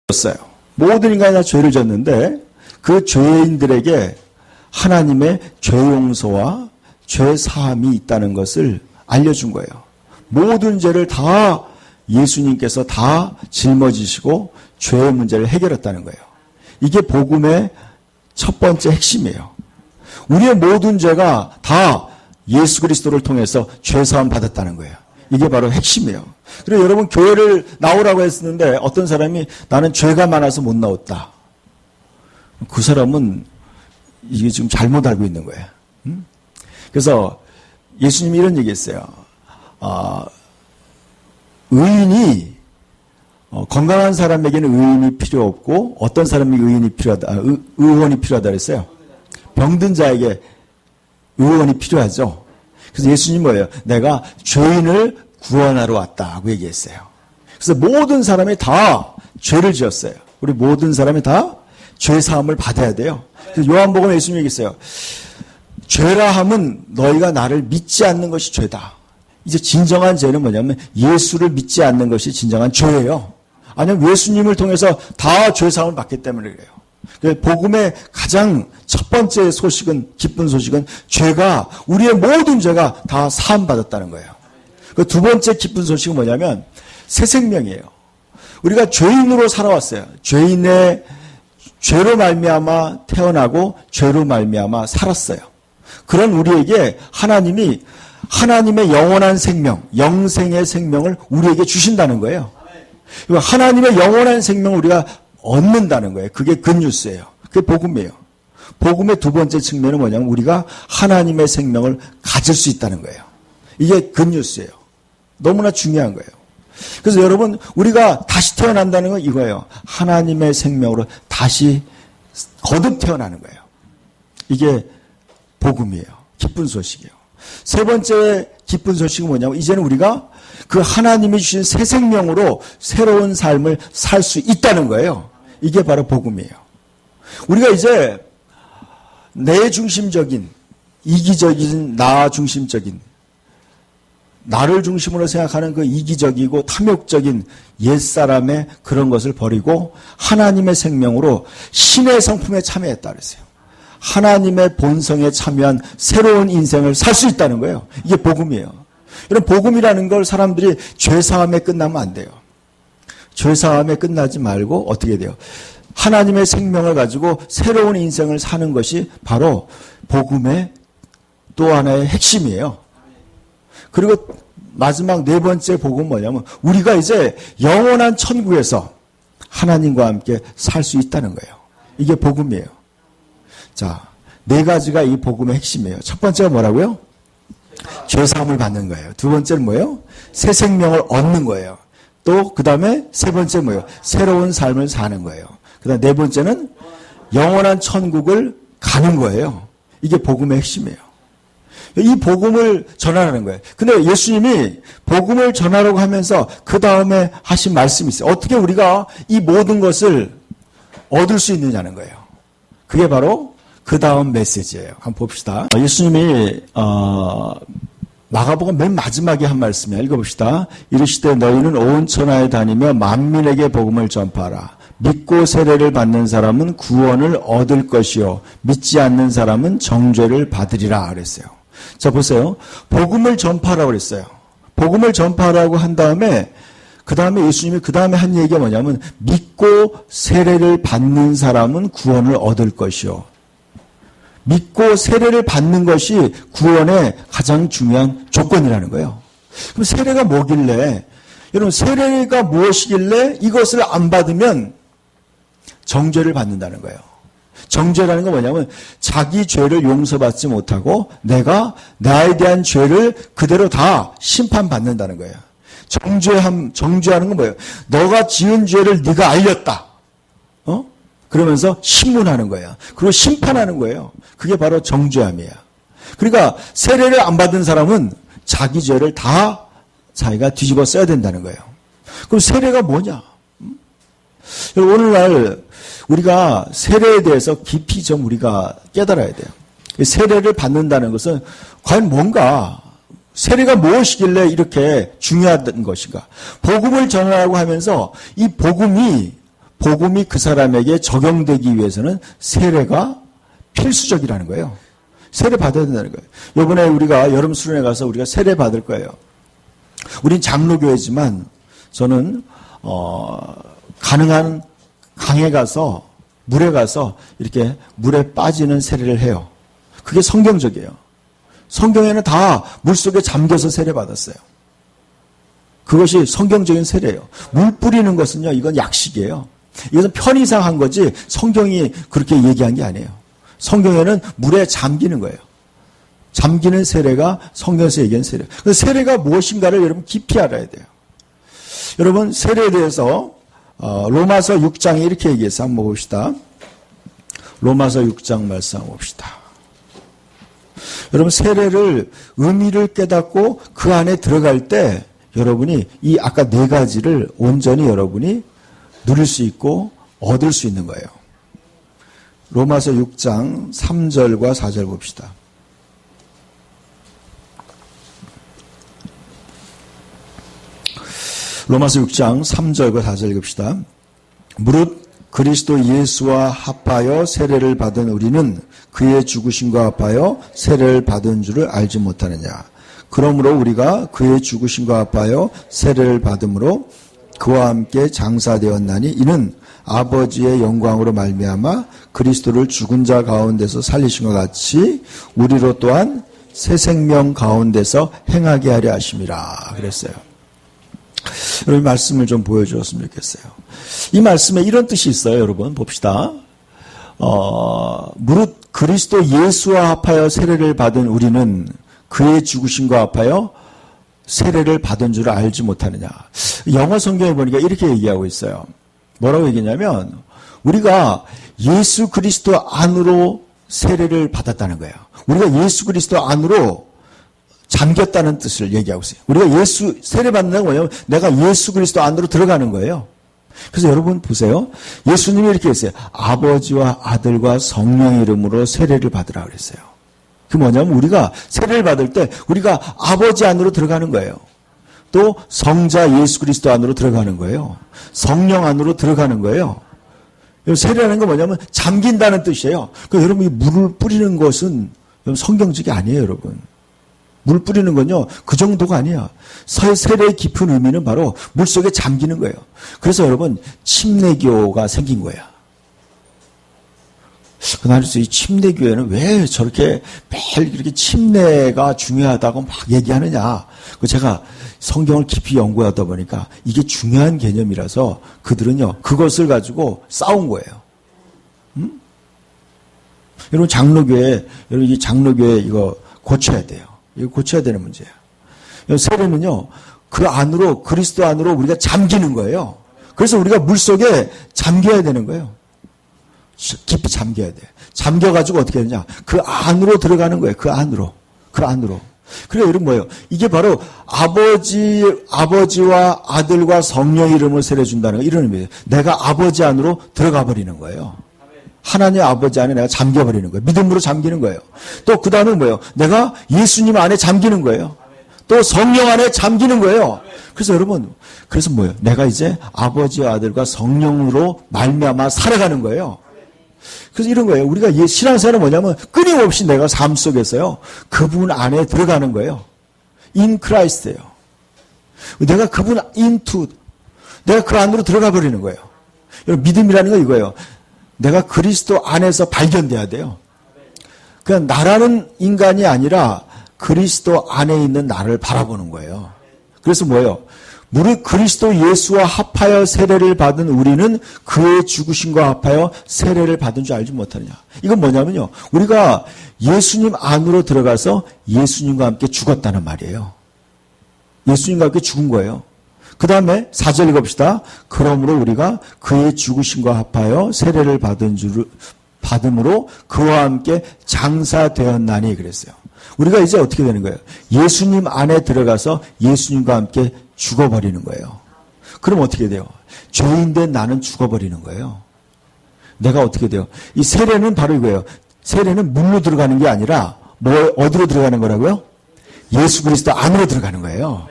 졌어요. 모든 인간이 다 죄를 졌는데 그 죄인들에게 하나님의 죄 용서와 죄 사함이 있다는 것을 알려준 거예요. 모든 죄를 다 예수님께서 다 짊어지시고 죄의 문제를 해결했다는 거예요. 이게 복음의 첫 번째 핵심이에요. 우리의 모든 죄가 다 예수 그리스도를 통해서 죄 사함 받았다는 거예요. 이게 바로 핵심이에요. 그리고 여러분 교회를 나오라고 했었는데 어떤 사람이 나는 죄가 많아서 못 나왔다. 그 사람은 이게 지금 잘못 알고 있는 거예요. 그래서 예수님이 이런 얘기했어요. 의인이 건강한 사람에게는 의인이 필요 없고 어떤 사람이 의인이 필요하다, 의원이 필요하다 그랬어요. 병든 자에게 의원이 필요하죠. 그래서 예수님 뭐예요? 내가 죄인을 구원하러 왔다고 얘기했어요. 그래서 모든 사람이 다 죄를 지었어요. 우리 모든 사람이 다 죄 사함을 받아야 돼요. 그래서 요한복음에 예수님이 얘기했어요. 죄라 함은 너희가 나를 믿지 않는 것이 죄다. 이제 진정한 죄는 뭐냐면 예수를 믿지 않는 것이 진정한 죄예요. 아니면 예수님을 통해서 다 죄 사함을 받기 때문에 그래요. 복음의 가장 첫 번째 소식은, 기쁜 소식은 죄가, 우리의 모든 죄가 다 사함 받았다는 거예요. 그 두 번째 기쁜 소식은 뭐냐면 새 생명이에요. 우리가 죄인으로 살아왔어요. 죄인의 죄로 말미암아 태어나고 죄로 말미암아 살았어요. 그런 우리에게 하나님이 하나님의 영원한 생명, 영생의 생명을 우리에게 주신다는 거예요. 하나님의 영원한 생명을 우리가 얻는다는 거예요. 그게 굿뉴스예요. 그게 복음이에요. 복음의 두 번째 측면은 뭐냐면 우리가 하나님의 생명을 가질 수 있다는 거예요. 이게 굿뉴스예요. 너무나 중요한 거예요. 그래서 여러분 우리가 다시 태어난다는 건 이거예요. 하나님의 생명으로 다시 거듭 태어나는 거예요. 이게 복음이에요. 기쁜 소식이에요. 세 번째 기쁜 소식은 뭐냐면 이제는 우리가 그 하나님이 주신 새 생명으로 새로운 삶을 살 수 있다는 거예요. 이게 바로 복음이에요. 우리가 이제 내 중심적인, 이기적인, 나 중심적인, 나를 중심으로 생각하는 그 이기적이고 탐욕적인 옛사람의 그런 것을 버리고 하나님의 생명으로 신의 성품에 참여했다 그랬어요. 하나님의 본성에 참여한 새로운 인생을 살 수 있다는 거예요. 이게 복음이에요. 이런 복음이라는 걸 사람들이 죄사함에 끝나면 안 돼요. 죄사함에 끝나지 말고 어떻게 돼요? 하나님의 생명을 가지고 새로운 인생을 사는 것이 바로 복음의 또 하나의 핵심이에요. 그리고 마지막 네 번째 복음은 뭐냐면 우리가 이제 영원한 천국에서 하나님과 함께 살 수 있다는 거예요. 이게 복음이에요. 자, 네 가지가 이 복음의 핵심이에요. 첫 번째가 뭐라고요? 죄사함을 받는 거예요. 두 번째는 뭐예요? 새 생명을 얻는 거예요. 또 그 다음에 세 번째 뭐예요? 새로운 삶을 사는 거예요. 그 다음에 네 번째는 영원한 천국을 가는 거예요. 이게 복음의 핵심이에요. 이 복음을 전하라는 거예요. 근데 예수님이 복음을 전하라고 하면서 그 다음에 하신 말씀이 있어요. 어떻게 우리가 이 모든 것을 얻을 수 있느냐는 거예요. 그게 바로 그 다음 메시지예요. 한번 봅시다. 예수님이 마가복음 맨 마지막에 한 말씀이에요. 읽어봅시다. 이르시되 너희는 온 천하에 다니며 만민에게 복음을 전파하라. 믿고 세례를 받는 사람은 구원을 얻을 것이요 믿지 않는 사람은 정죄를 받으리라 그랬어요. 자 보세요. 복음을 전파하라고 그랬어요. 복음을 전파하라고 한 다음에 그 다음에 예수님이 그 다음에 한 얘기가 뭐냐면 믿고 세례를 받는 사람은 구원을 얻을 것이요. 믿고 세례를 받는 것이 구원의 가장 중요한 조건이라는 거예요. 그럼 세례가 뭐길래, 여러분 세례가 무엇이길래 이것을 안 받으면 정죄를 받는다는 거예요. 정죄라는 건 뭐냐면 자기 죄를 용서받지 못하고 내가 나에 대한 죄를 그대로 다 심판받는다는 거예요. 정죄하는 건 뭐예요? 너가 지은 죄를 네가 알렸다. 그러면서 신문하는 거예요. 그리고 심판하는 거예요. 그게 바로 정죄함이에요. 그러니까 세례를 안 받은 사람은 자기 죄를 다 자기가 뒤집어 써야 된다는 거예요. 그럼 세례가 뭐냐? 오늘날 우리가 세례에 대해서 깊이 좀 우리가 깨달아야 돼요. 세례를 받는다는 것은 과연 뭔가, 세례가 무엇이길래 이렇게 중요한 것인가? 복음을 전하라고 하면서 이 복음이 복음이 그 사람에게 적용되기 위해서는 세례가 필수적이라는 거예요. 세례 받아야 된다는 거예요. 이번에 우리가 여름 수련회 가서 우리가 세례 받을 거예요. 우린 장로교회지만 저는 가능한 강에 가서 물에 가서 이렇게 물에 빠지는 세례를 해요. 그게 성경적이에요. 성경에는 다 물속에 잠겨서 세례 받았어요. 그것이 성경적인 세례예요. 물 뿌리는 것은요, 이건 약식이에요. 이것은 편의상 한 거지 성경이 그렇게 얘기한 게 아니에요. 성경에는 물에 잠기는 거예요. 잠기는 세례가 성경에서 얘기한 세례. 그래서 세례가 무엇인가를 여러분 깊이 알아야 돼요. 여러분 세례에 대해서 로마서 6장에 이렇게 얘기해서 한번 봅시다. 로마서 6장 말씀 한번 봅시다. 여러분 세례를 의미를 깨닫고 그 안에 들어갈 때 여러분이 이 아까 네 가지를 온전히 여러분이 누릴 수 있고 얻을 수 있는 거예요. 로마서 6장 3절과 4절 봅시다. 로마서 6장 3절과 4절 봅시다. 무릇 그리스도 예수와 합하여 세례를 받은 우리는 그의 죽으심과 합하여 세례를 받은 줄을 알지 못하느냐. 그러므로 우리가 그의 죽으심과 합하여 세례를 받음으로 그와 함께 장사되었나니 이는 아버지의 영광으로 말미암아 그리스도를 죽은 자 가운데서 살리신 것 같이 우리로 또한 새 생명 가운데서 행하게 하려 하심이라 그랬어요. 여러분 말씀을 좀 보여주었으면 좋겠어요. 이 말씀에 이런 뜻이 있어요. 여러분 봅시다. 무릇 그리스도 예수와 합하여 세례를 받은 우리는 그의 죽으심과 합하여 세례를 받은 줄을 알지 못하느냐. 영어 성경에 보니까 이렇게 얘기하고 있어요. 뭐라고 얘기냐면 우리가 예수 그리스도 안으로 세례를 받았다는 거예요. 우리가 예수 그리스도 안으로 잠겼다는 뜻을 얘기하고 있어요. 우리가 세례 받는다는 건 뭐냐면 내가 예수 그리스도 안으로 들어가는 거예요. 그래서 여러분 보세요. 예수님이 이렇게 했어요. 아버지와 아들과 성령 이름으로 세례를 받으라 그랬어요. 그게 뭐냐면 우리가 세례를 받을 때 우리가 아버지 안으로 들어가는 거예요. 또 성자 예수 그리스도 안으로 들어가는 거예요. 성령 안으로 들어가는 거예요. 세례라는 건 뭐냐면 잠긴다는 뜻이에요. 그러니까 여러분 이 물을 뿌리는 것은 성경적이 아니에요, 여러분. 물 뿌리는 건요, 그 정도가 아니야. 세례의 깊은 의미는 바로 물 속에 잠기는 거예요. 그래서 여러분, 침례교가 생긴 거야. 그날에서 이 침례교회는 왜 저렇게 매일 이렇게 침례가 중요하다고 막 얘기하느냐. 제가 성경을 깊이 연구하다 보니까 이게 중요한 개념이라서 그들은요, 그것을 가지고 싸운 거예요. 여러분, 여러분, 이 장로교회 이거 고쳐야 돼요. 이거 고쳐야 되는 문제예요. 세례는요, 그 안으로, 그리스도 안으로 우리가 잠기는 거예요. 그래서 우리가 물 속에 잠겨야 되는 거예요. 깊이 잠겨야 돼. 잠겨가지고 어떻게 되냐. 그 안으로 들어가는 거예요. 그 안으로. 그래, 여러분 뭐예요? 이게 바로 아버지와 아들과 성령 이름을 세례준다는 거, 이런 의미예요. 내가 아버지 안으로 들어가 버리는 거예요. 하나님 아버지 안에 내가 잠겨버리는 거예요. 믿음으로 잠기는 거예요. 또 그 다음은 뭐예요? 내가 예수님 안에 잠기는 거예요. 또 성령 안에 잠기는 거예요. 그래서 여러분, 그래서 뭐예요? 내가 이제 아버지와 아들과 성령으로 말미암아 살아가는 거예요. 그래서 이런 거예요. 우리가 신앙생활은 뭐냐면 끊임없이 내가 삶 속에서요, 그분 안에 들어가는 거예요. In Christ예요. 내가 그분 내가 그 안으로 들어가 버리는 거예요. 여러분, 믿음이라는 건 이거예요. 내가 그리스도 안에서 발견돼야 돼요. 그냥 나라는 인간이 아니라 그리스도 안에 있는 나를 바라보는 거예요. 그래서 뭐예요? 무릇 그리스도 예수와 합하여 세례를 받은 우리는 그의 죽으심과 합하여 세례를 받은 줄 알지 못하느냐. 이건 뭐냐면요. 우리가 예수님 안으로 들어가서 예수님과 함께 죽었다는 말이에요. 예수님과 함께 죽은 거예요. 그 다음에 4절 읽어봅시다. 그러므로 우리가 그의 죽으심과 합하여 세례를 받음으로 그와 함께 장사되었나니 그랬어요. 우리가 이제 어떻게 되는 거예요? 예수님 안에 들어가서 예수님과 함께 죽어버리는 거예요. 그럼 어떻게 돼요? 죄인된 나는 죽어버리는 거예요. 내가 어떻게 돼요? 이 세례는 바로 이거예요. 세례는 물로 들어가는 게 아니라 어디로 들어가는 거라고요? 예수 그리스도 안으로 들어가는 거예요.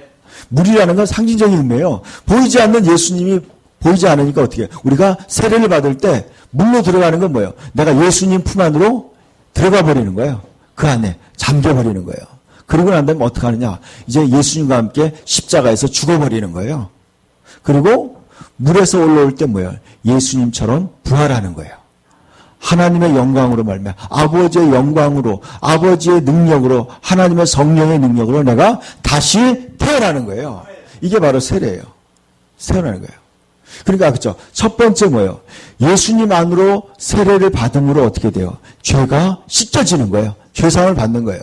물이라는 건 상징적인 의미예요. 보이지 않는 예수님이 보이지 않으니까 어떻게 해요? 우리가 세례를 받을 때 물로 들어가는 건 뭐예요? 내가 예수님 품 안으로 들어가 버리는 거예요. 그 안에 잠겨 버리는 거예요. 그러고 난 다음에 어떻게 하느냐? 이제 예수님과 함께 십자가에서 죽어버리는 거예요. 그리고 물에서 올라올 때 뭐예요? 예수님처럼 부활하는 거예요. 하나님의 영광으로 말미암아 아버지의 영광으로 아버지의 능력으로 하나님의 성령의 능력으로 내가 다시 태어나는 거예요. 이게 바로 세례예요. 태어나는 거예요. 그러니까 그렇죠. 첫 번째 뭐예요? 예수님 안으로 세례를 받음으로 어떻게 돼요? 죄가 씻겨지는 거예요. 죄사함을 받는 거예요.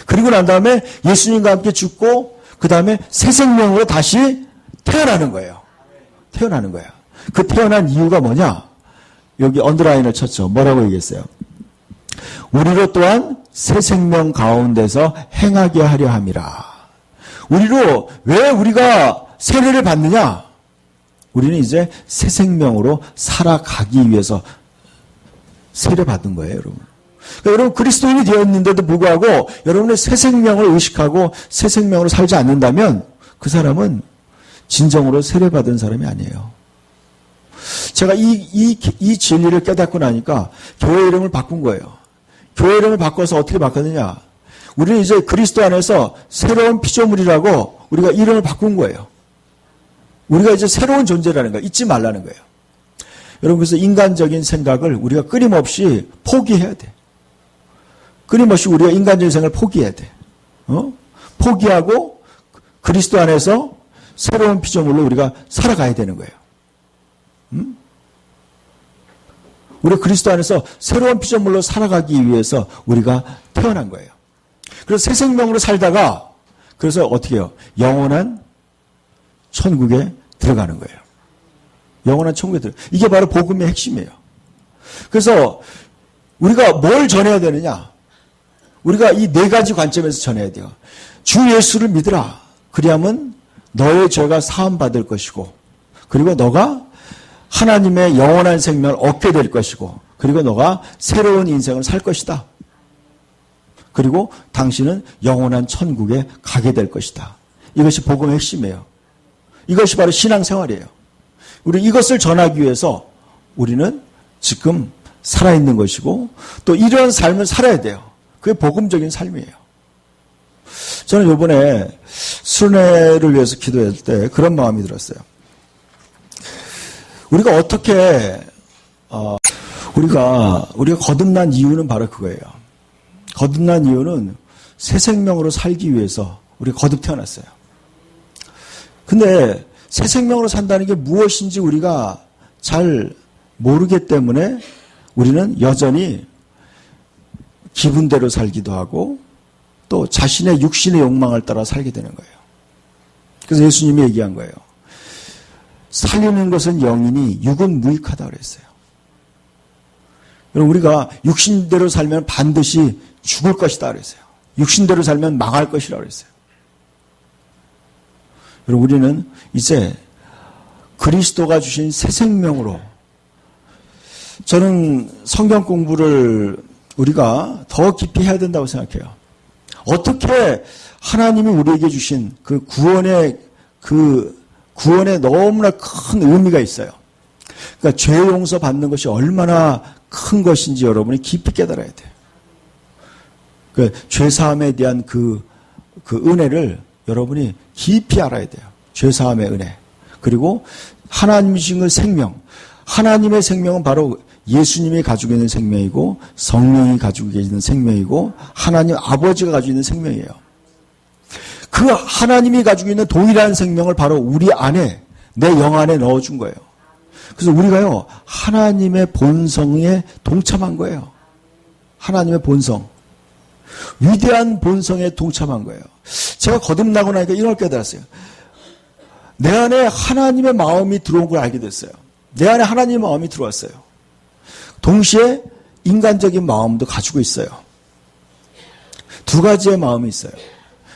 그리고 난 다음에 예수님과 함께 죽고 그 다음에 새 생명으로 다시 태어나는 거예요. 태어나는 거예요. 그 태어난 이유가 뭐냐? 여기 언더라인을 쳤죠. 뭐라고 얘기했어요? 우리로 또한 새 생명 가운데서 행하게 하려 함이라. 우리로 왜 우리가 세례를 받느냐? 우리는 이제 새 생명으로 살아가기 위해서 세례 받은 거예요, 여러분. 그러니까 여러분 그리스도인이 되었는데도 불구하고 여러분의 새 생명을 의식하고 새 생명으로 살지 않는다면 그 사람은 진정으로 세례 받은 사람이 아니에요. 제가 이 진리를 깨닫고 나니까 교회 이름을 바꾼 거예요. 교회 이름을 바꿔서 어떻게 바꿨느냐? 우리는 이제 그리스도 안에서 새로운 피조물이라고 우리가 이름을 바꾼 거예요. 우리가 이제 새로운 존재라는 거 잊지 말라는 거예요. 여러분 그래서 인간적인 생각을 우리가 끊임없이 포기해야 돼. 끊임없이 우리가 인간적인 생각을 포기해야 돼. 포기하고 그리스도 안에서 새로운 피조물로 우리가 살아가야 되는 거예요. 우리 그리스도 안에서 새로운 피조물로 살아가기 위해서 우리가 태어난 거예요. 그래서 새 생명으로 살다가 그래서 어떻게 해요? 영원한 천국에 들어가는 거예요. 영원한 천국에 들어가요. 이게 바로 복음의 핵심이에요. 그래서 우리가 뭘 전해야 되느냐? 우리가 이 네 가지 관점에서 전해야 돼요. 주 예수를 믿으라. 그리하면 너의 죄가 사함받을 것이고 그리고 너가 하나님의 영원한 생명을 얻게 될 것이고 그리고 너가 새로운 인생을 살 것이다. 그리고 당신은 영원한 천국에 가게 될 것이다. 이것이 복음의 핵심이에요. 이것이 바로 신앙생활이에요. 우리 이것을 전하기 위해서 우리는 지금 살아있는 것이고 또 이런 삶을 살아야 돼요. 그게 복음적인 삶이에요. 저는 이번에 순회를 위해서 기도할 때 그런 마음이 들었어요. 우리가 어떻게 우리가 거듭난 이유는 바로 그거예요. 거듭난 이유는 새 생명으로 살기 위해서 우리가 거듭 태어났어요. 근데 새 생명으로 산다는 게 무엇인지 우리가 잘 모르기 때문에 우리는 여전히 기분대로 살기도 하고 또 자신의 육신의 욕망을 따라 살게 되는 거예요. 그래서 예수님이 얘기한 거예요. 살리는 것은 영이니 육은 무익하다 그랬어요. 여러분 우리가 육신대로 살면 반드시 죽을 것이다 그랬어요. 육신대로 살면 망할 것이라고 그랬어요. 여러분 우리는 이제 그리스도가 주신 새 생명으로 저는 성경 공부를 우리가 더 깊이 해야 된다고 생각해요. 어떻게 하나님이 우리에게 주신 그 구원에 너무나 큰 의미가 있어요. 그러니까 죄 용서 받는 것이 얼마나 큰 것인지 여러분이 깊이 깨달아야 돼요. 그 죄사함에 대한 그 은혜를 여러분이 깊이 알아야 돼요. 죄사함의 은혜. 그리고 하나님이 주신 그 생명. 하나님의 생명은 바로 예수님이 가지고 있는 생명이고 성령이 가지고 계시는 생명이고 하나님 아버지가 가지고 있는 생명이에요. 그 하나님이 가지고 있는 동일한 생명을 바로 우리 안에 내 영 안에 넣어준 거예요. 그래서 우리가요 하나님의 본성에 동참한 거예요. 하나님의 본성. 위대한 본성에 동참한 거예요. 제가 거듭나고 나니까 이걸 깨달았어요. 내 안에 하나님의 마음이 들어온 걸 알게 됐어요. 내 안에 하나님의 마음이 들어왔어요. 동시에 인간적인 마음도 가지고 있어요. 두 가지의 마음이 있어요.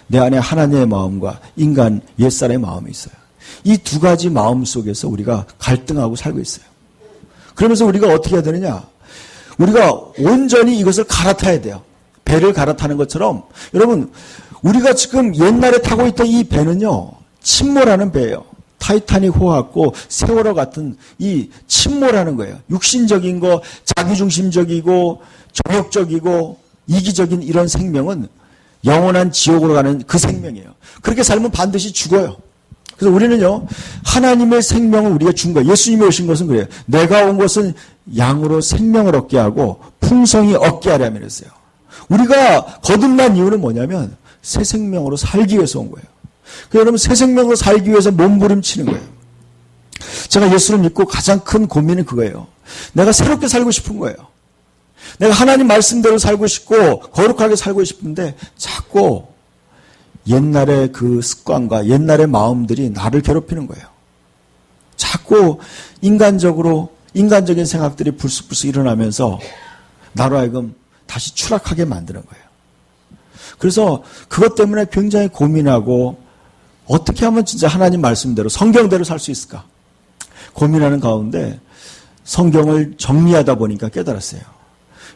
내 안에 하나님의 마음과 인간 옛사람의 마음이 있어요. 이 두 가지 마음 속에서 우리가 갈등하고 살고 있어요. 그러면서 우리가 어떻게 해야 되느냐? 우리가 온전히 이것을 갈아타야 돼요. 배를 갈아타는 것처럼 여러분 우리가 지금 옛날에 타고 있던 이 배는요 침몰하는 배예요. 타이타닉 호와 같고 세월호 같은 이 침몰하는 거예요. 육신적인 거, 자기중심적이고 정욕적이고 이기적인 이런 생명은 영원한 지옥으로 가는 그 생명이에요. 그렇게 살면 반드시 죽어요. 그래서 우리는요, 하나님의 생명을 우리가 준 거예요. 예수님이 오신 것은 그래요. 내가 온 것은 양으로 생명을 얻게 하고 풍성히 얻게 하려면 그랬어요. 우리가 거듭난 이유는 뭐냐면 새 생명으로 살기 위해서 온 거예요. 그래서 여러분 새 생명으로 살기 위해서 몸부림치는 거예요. 제가 예수를 믿고 가장 큰 고민은 그거예요. 내가 새롭게 살고 싶은 거예요. 내가 하나님 말씀대로 살고 싶고 거룩하게 살고 싶은데 자꾸 옛날의 그 습관과 옛날의 마음들이 나를 괴롭히는 거예요. 자꾸 인간적인 생각들이 불쑥불쑥 일어나면서 나로 하여금 다시 추락하게 만드는 거예요. 그래서 그것 때문에 굉장히 고민하고 어떻게 하면 진짜 하나님 말씀대로 성경대로 살 수 있을까? 고민하는 가운데 성경을 정리하다 보니까 깨달았어요.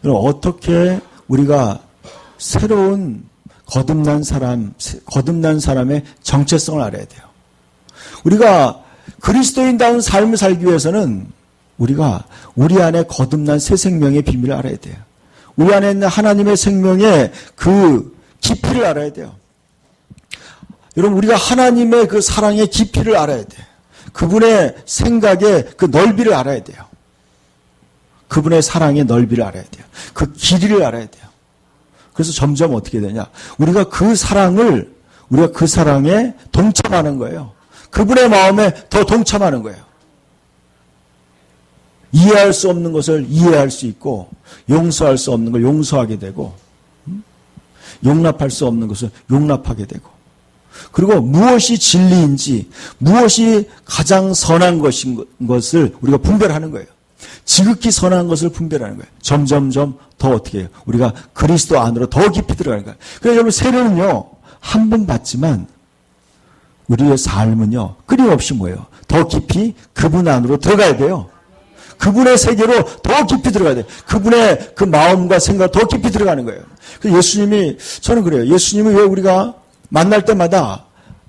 어떻게 우리가 새로운 거듭난 사람의 정체성을 알아야 돼요. 우리가 그리스도인다운 삶을 살기 위해서는 우리가 우리 안에 거듭난 새 생명의 비밀을 알아야 돼요. 우리 안에 있는 하나님의 생명의 그 깊이를 알아야 돼요. 여러분, 우리가 하나님의 그 사랑의 깊이를 알아야 돼요. 그분의 생각의 그 넓이를 알아야 돼요. 그분의 사랑의 넓이를 알아야 돼요. 그 길이를 알아야 돼요. 그래서 점점 어떻게 되냐? 우리가 그 사랑에 동참하는 거예요. 그분의 마음에 더 동참하는 거예요. 이해할 수 없는 것을 이해할 수 있고, 용서할 수 없는 걸 용서하게 되고, 용납할 수 없는 것을 용납하게 되고, 그리고 무엇이 진리인지, 무엇이 가장 선한 것을 우리가 분별하는 거예요. 지극히 선한 것을 분별하는 거예요. 점점점 더 어떻게 해요? 우리가 그리스도 안으로 더 깊이 들어가는 거예요. 그래서 여러분, 세례는요, 한 번 받지만 우리의 삶은요, 끊임없이 뭐예요? 더 깊이 그분 안으로 들어가야 돼요. 그분의 세계로 더 깊이 들어가야 돼요. 그분의 그 마음과 생각 더 깊이 들어가는 거예요. 그래서 저는 그래요. 예수님이 왜 우리가 만날 때마다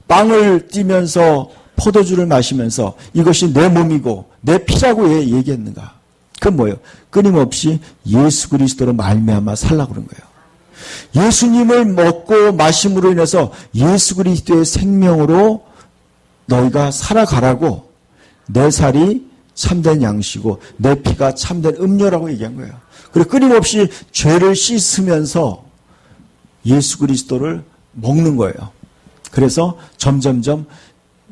빵을 띠면서 포도주를 마시면서 이것이 내 몸이고 내 피라고 왜 얘기했는가? 그건 뭐예요? 끊임없이 예수 그리스도로 말미암아 살라고 그런 거예요. 예수님을 먹고 마심으로 인해서 예수 그리스도의 생명으로 너희가 살아가라고 내 살이 참된 양식이고 내 피가 참된 음료라고 얘기한 거예요. 그리고 끊임없이 죄를 씻으면서 예수 그리스도를 먹는 거예요. 그래서 점점점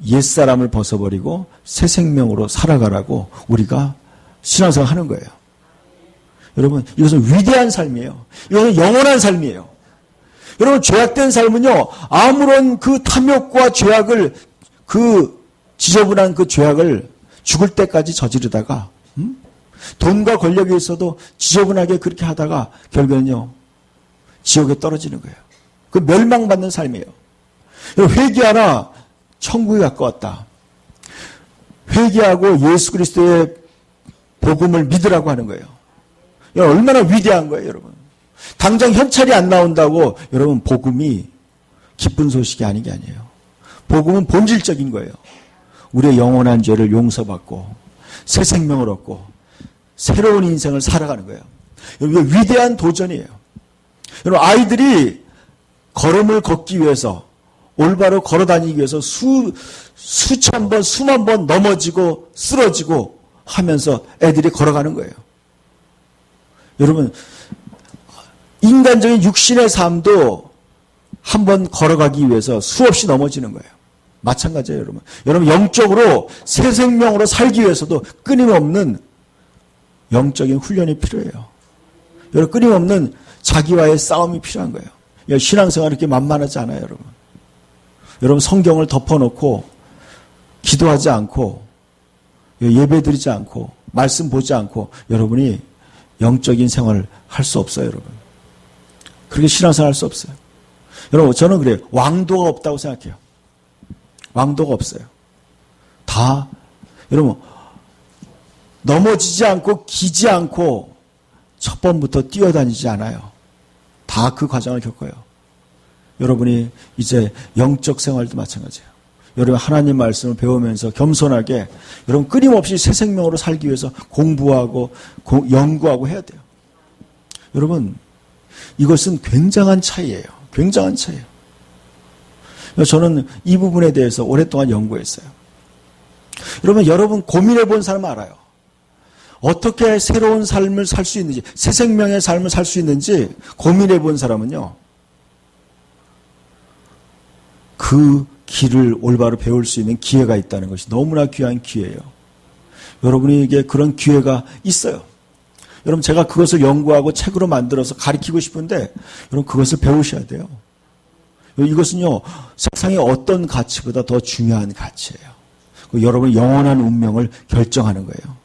옛사람을 벗어버리고 새 생명으로 살아가라고 우리가 신앙생활 하는 거예요. 여러분, 이것은 위대한 삶이에요. 이것은 영원한 삶이에요. 여러분, 죄악된 삶은요, 아무런 그 탐욕과 죄악을, 그 지저분한 그 죄악을 죽을 때까지 저지르다가, 돈과 권력이 있어도 지저분하게 그렇게 하다가 결국은요, 지옥에 떨어지는 거예요. 그 멸망받는 삶이에요. 여러분, 회개하라. 천국에 가까웠다. 회개하고 예수 그리스도의 복음을 믿으라고 하는 거예요. 여러분, 얼마나 위대한 거예요, 여러분. 당장 현찰이 안 나온다고 여러분 복음이 기쁜 소식이 아닌 게 아니에요. 복음은 본질적인 거예요. 우리의 영원한 죄를 용서받고 새 생명을 얻고 새로운 인생을 살아가는 거예요. 여러분, 이게 위대한 도전이에요. 여러분, 아이들이 걸음을 걷기 위해서 올바로 걸어다니기 위해서 수천 번, 수만 번 넘어지고 쓰러지고 하면서 애들이 걸어가는 거예요. 여러분, 인간적인 육신의 삶도 한번 걸어가기 위해서 수없이 넘어지는 거예요. 마찬가지예요, 여러분. 여러분, 영적으로 새 생명으로 살기 위해서도 끊임없는 영적인 훈련이 필요해요. 여러분, 끊임없는 자기와의 싸움이 필요한 거예요. 신앙생활이 그렇게 만만하지 않아요, 여러분. 여러분, 성경을 덮어놓고 기도하지 않고 예배드리지 않고 말씀 보지 않고 여러분이 영적인 생활을 할 수 없어요, 여러분. 그렇게 신앙생활 할 수 없어요. 여러분, 저는 그래요. 왕도가 없다고 생각해요. 왕도가 없어요. 다 여러분, 넘어지지 않고 기지 않고 첫 번부터 뛰어다니지 않아요. 다 그 과정을 겪어요. 여러분이 이제 영적 생활도 마찬가지예요. 여러분 하나님 말씀을 배우면서 겸손하게 여러분 끊임없이 새 생명으로 살기 위해서 공부하고 연구하고 해야 돼요. 여러분 이것은 굉장한 차이예요. 굉장한 차이예요. 저는 이 부분에 대해서 오랫동안 연구했어요. 여러분 고민해 본 사람 알아요. 어떻게 새로운 삶을 살 수 있는지, 새 생명의 삶을 살 수 있는지 고민해 본 사람은요. 그 길을 올바로 배울 수 있는 기회가 있다는 것이 너무나 귀한 기회예요. 여러분에게 그런 기회가 있어요. 여러분 제가 그것을 연구하고 책으로 만들어서 가르치고 싶은데 여러분 그것을 배우셔야 돼요. 이것은요. 세상의 어떤 가치보다 더 중요한 가치예요. 여러분의 영원한 운명을 결정하는 거예요.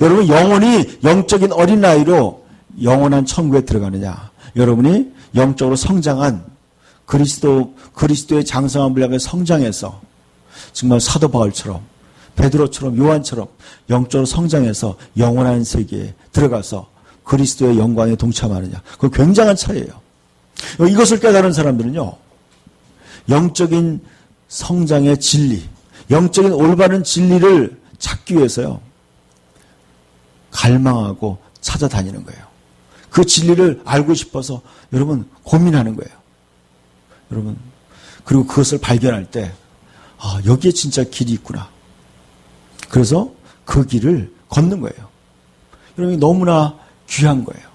여러분 영혼이 영적인 어린아이로 영원한 천국에 들어가느냐. 여러분이 영적으로 성장한 그리스도의 장성한 분량에 성장해서 정말 사도 바울처럼 베드로처럼 요한처럼 영적으로 성장해서 영원한 세계에 들어가서 그리스도의 영광에 동참하느냐. 그건 굉장한 차이예요. 이것을 깨달은 사람들은요. 영적인 성장의 진리, 영적인 올바른 진리를 찾기 위해서요. 갈망하고 찾아다니는 거예요. 그 진리를 알고 싶어서 여러분 고민하는 거예요. 여러분 그리고 그것을 발견할 때 여기에 진짜 길이 있구나. 그래서 그 길을 걷는 거예요. 여러분이 너무나 귀한 거예요.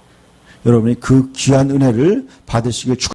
여러분이 그 귀한 은혜를 받으시길 축복합니다.